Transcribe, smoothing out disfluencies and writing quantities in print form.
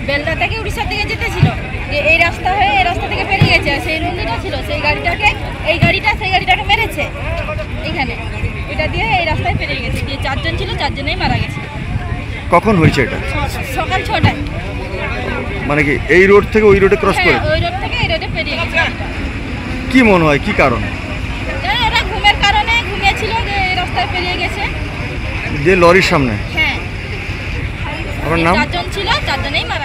বেলদা থেকে উড়িষ্যার দিকে যেতেছিল, যে এই রাস্তা হয়ে এই রাস্তা থেকে পেরিয়ে গেছে। আর সেই নন্দীটা ছিল, সেই গাড়িটাকে সেই গাড়িটাকে মেরেছে এখানে, এটা দিয়ে এই রাস্তায় পেরিয়ে গেছে। দিয়ে 4 জন ছিল, 4 জনেই মারা গেছে। কখন হয়েছে এটা? সকাল 6টায়। মানে কি এই রোড থেকে ওই রোডে ক্রস করে? ওই রোড থেকে এই রোডে পেরিয়ে গেছে। কি মনে হয় কি কারণ? ওরা ঘুমের কারণে ঘুমিয়েছিল, যে এই রাস্তায় পেরিয়ে গেছে। যে লরির সামনে? হ্যাঁ। আপনার নাম? 4 জন ছিল, 4 জনেই মারা